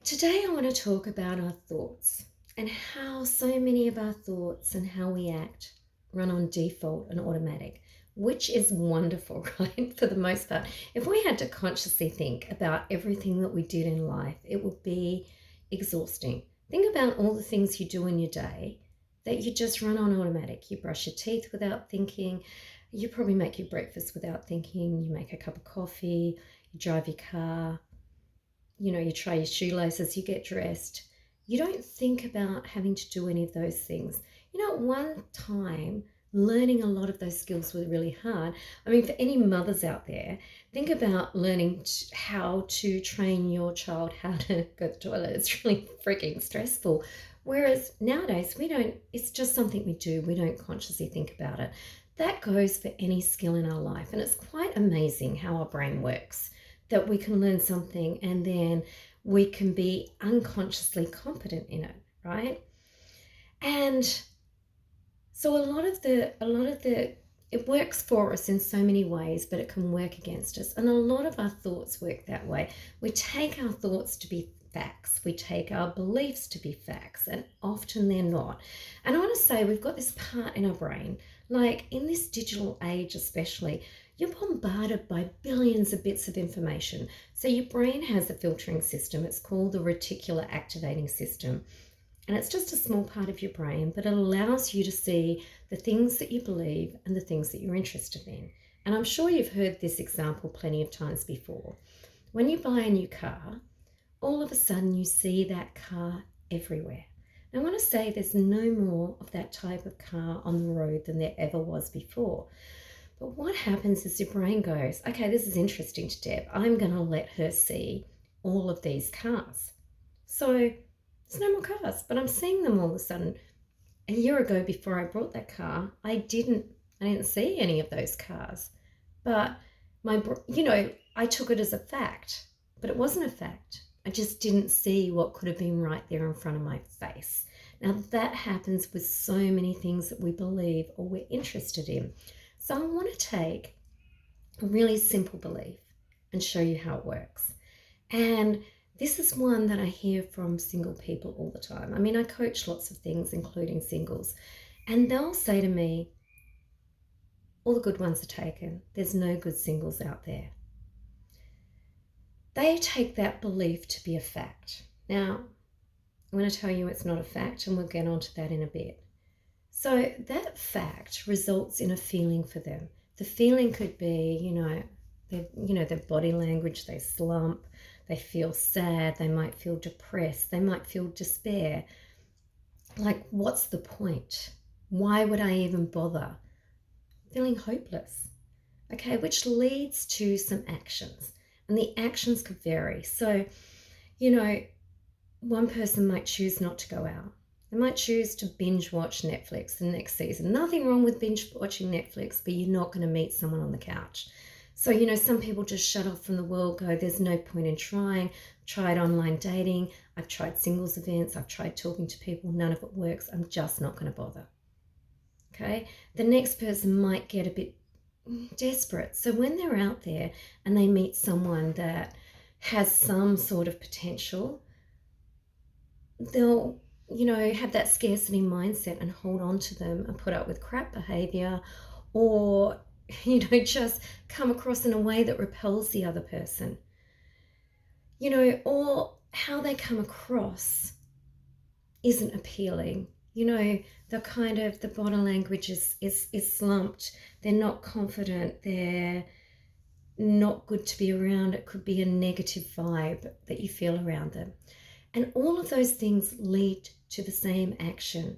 Today, I want to talk about our thoughts and how so many of our thoughts and how we act run on default and automatic, which is wonderful, right? For the most part. If we had to consciously think about everything that we did in life, it would be exhausting. Think about all the things you do in your day that you just run on automatic. You brush your teeth without thinking, you probably make your breakfast without thinking, you make a cup of coffee, you drive your car, you tie your shoelaces, you get dressed. You don't think about having to do any of those things. At one time, learning a lot of those skills was really hard. I mean, for any mothers out there, think about learning how to train your child how to go to the toilet. It's really freaking stressful. Whereas nowadays, it's just something we do. We don't consciously think about it. That goes for any skill in our life. And it's quite amazing how our brain works, that we can learn something and then we can be unconsciously competent in it, right? And so a lot of the it works for us in so many ways, but it can work against us. And a lot of our thoughts work that way. We take our thoughts to be facts. We take our beliefs to be facts, and often they're not. And I want to say we've got this part in our brain, like in this digital age especially, you're bombarded by billions of bits of information. So your brain has a filtering system. It's called the reticular activating system. And it's just a small part of your brain, but it allows you to see the things that you believe and the things that you're interested in. And I'm sure you've heard this example plenty of times before. When you buy a new car, all of a sudden you see that car everywhere. Now, I want to say there's no more of that type of car on the road than there ever was before. But what happens is your brain goes, okay, this is interesting to Deb. I'm going to let her see all of these cars. So there's no more cars, but I'm seeing them all of a sudden. A year ago, before I bought that car, I didn't see any of those cars. But I took it as a fact, but it wasn't a fact. I just didn't see what could have been right there in front of my face. Now, that happens with so many things that we believe or we're interested in. So I want to take a really simple belief and show you how it works. And this is one that I hear from single people all the time. I mean, I coach lots of things, including singles, and they'll say to me, all the good ones are taken. There's no good singles out there. They take that belief to be a fact. Now, I'm going to tell you it's not a fact, and we'll get onto that in a bit. So that fact results in a feeling for them. The feeling could be, their body language, they slump, they feel sad, they might feel depressed, they might feel despair. Like, what's the point? Why would I even bother? Feeling hopeless. Okay, which leads to some actions. And the actions could vary. So, one person might choose not to go out. They might choose to binge watch Netflix the next season. Nothing wrong with binge watching Netflix, but you're not going to meet someone on the couch. So, some people just shut off from the world, go, there's no point in trying. Tried online dating. I've tried singles events. I've tried talking to people. None of it works. I'm just not going to bother. Okay. The next person might get a bit desperate. So when they're out there and they meet someone that has some sort of potential, they'll have that scarcity mindset and hold on to them and put up with crap behavior, or just come across in a way that repels the other person, or how they come across isn't appealing. The body language is slumped. They're not confident. They're not good to be around. It could be a negative vibe that you feel around them. And all of those things lead to the same action.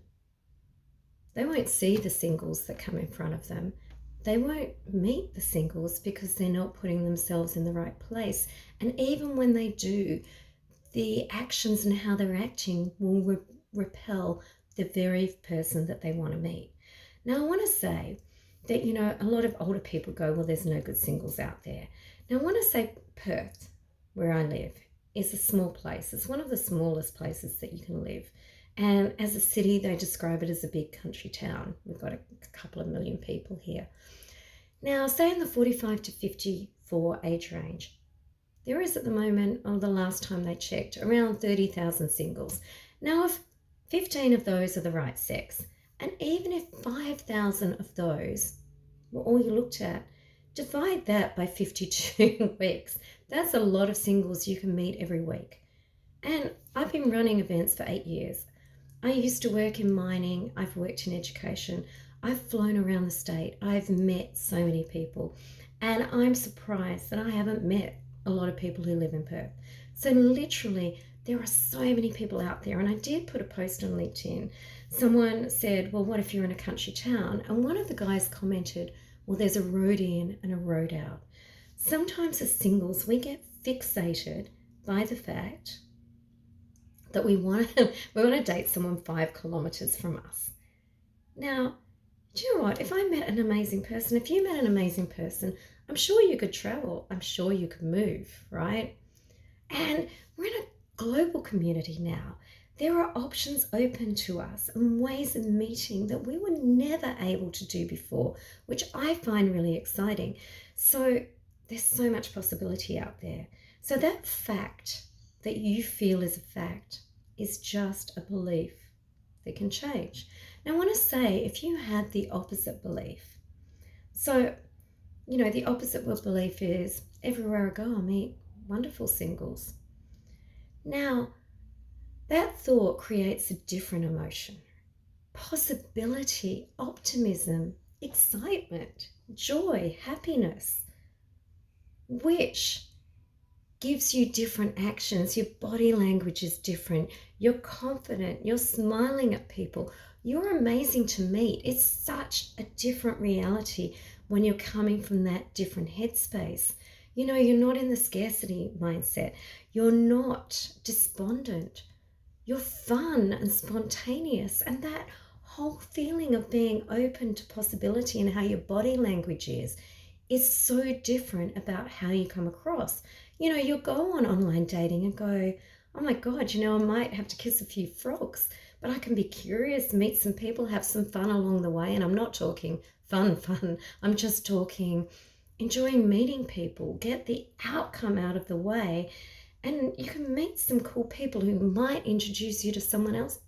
They won't see the singles that come in front of them. They won't meet the singles because they're not putting themselves in the right place. And even when they do, the actions and how they're acting will repel the very person that they want to meet. Now, I want to say that, a lot of older people go, well, there's no good singles out there. Now, I want to say Perth, where I live, is a small place. It's one of the smallest places that you can live. And as a city, they describe it as a big country town. We've got a couple of million people here. Now, say in the 45 to 54 age range, there is at the moment, or the last time they checked, around 30,000 singles. Now, if 15 of those are the right sex, and even if 5,000 of those were all you looked at, divide that by 52 weeks. That's a lot of singles you can meet every week. And I've been running events for 8 years. I used to work in mining, I've worked in education, I've flown around the state, I've met so many people, and I'm surprised that I haven't met a lot of people who live in Perth. So literally, there are so many people out there, and I did put a post on LinkedIn. Someone said, well, what if you're in a country town? And one of the guys commented, well, there's a road in and a road out. Sometimes as singles, we get fixated by the fact that we want to date someone 5 kilometers from us. Now, do you know what? If I met an amazing person, if you met an amazing person, I'm sure you could travel. I'm sure you could move, right? And we're in a global community now. There are options open to us and ways of meeting that we were never able to do before, which I find really exciting. So there's so much possibility out there. So that fact that you feel is a fact is just a belief that can change. Now, I want to say, if you had the opposite belief, so, the opposite of belief is everywhere I go, I meet wonderful singles. Now, that thought creates a different emotion. Possibility, optimism, excitement, joy, happiness, which gives you different actions. Your body language is different. You're confident. You're smiling at people. You're amazing to meet. It's such a different reality when you're coming from that different headspace. You're not in the scarcity mindset. You're not despondent. You're fun and spontaneous. And that whole feeling of being open to possibility and how your body language is so different about how you come across. You'll go on online dating and go, oh my God, I might have to kiss a few frogs, but I can be curious, meet some people, have some fun along the way. And I'm not talking fun. I'm just talking enjoying meeting people, get the outcome out of the way. And you can meet some cool people who might introduce you to someone else.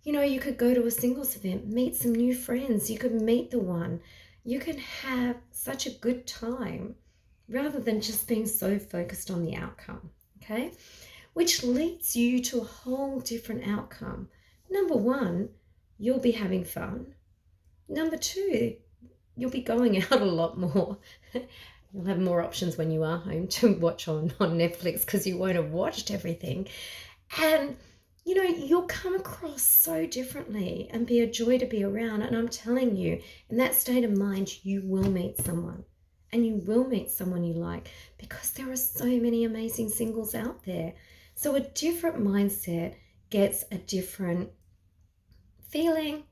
You could go to a singles event, meet some new friends. You could meet the one. You can have such a good time rather than just being so focused on the outcome, okay? Which leads you to a whole different outcome. Number one, you'll be having fun. Number two, you'll be going out a lot more. You'll have more options when you are home to watch on Netflix because you won't have watched everything. And, you'll come across so differently and be a joy to be around. And I'm telling you, in that state of mind, you will meet someone. And you will meet someone you like because there are so many amazing singles out there. So a different mindset gets a different feeling,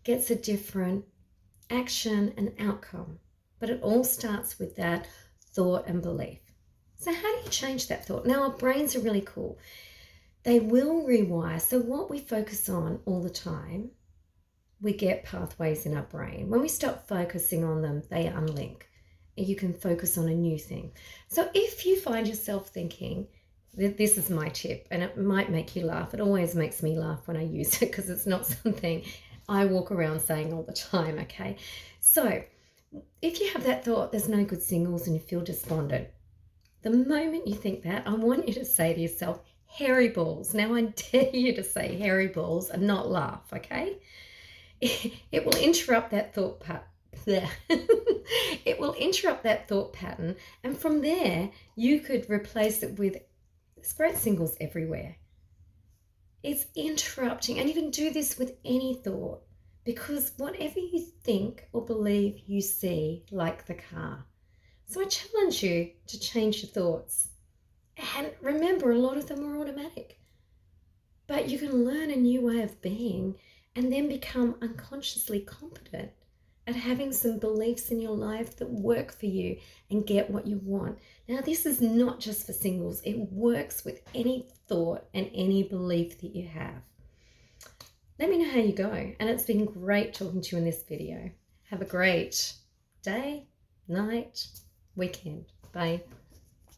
gets a different action and outcome. But it all starts with that thought and belief. So how do you change that thought? Now, our brains are really cool. They will rewire. So what we focus on all the time, we get pathways in our brain. When we stop focusing on them, they unlink. You can focus on a new thing. So if you find yourself thinking, this is my tip, and it might make you laugh. It always makes me laugh when I use it because it's not something I walk around saying all the time, okay? So if you have that thought, there's no good singles and you feel despondent, the moment you think that, I want you to say to yourself, hairy balls. Now I dare you to say hairy balls and not laugh, okay? It will interrupt that thought pattern. It will interrupt that thought pattern, and from there you could replace it with there's great singles everywhere. It's interrupting, and you can do this with any thought because whatever you think or believe, you see, like the car. So I challenge you to change your thoughts, and remember, a lot of them are automatic, but you can learn a new way of being and then become unconsciously competent at having some beliefs in your life that work for you and get what you want. Now, this is not just for singles. It works with any thought and any belief that you have. Let me know how you go. And it's been great talking to you in this video. Have a great day, night, weekend. Bye.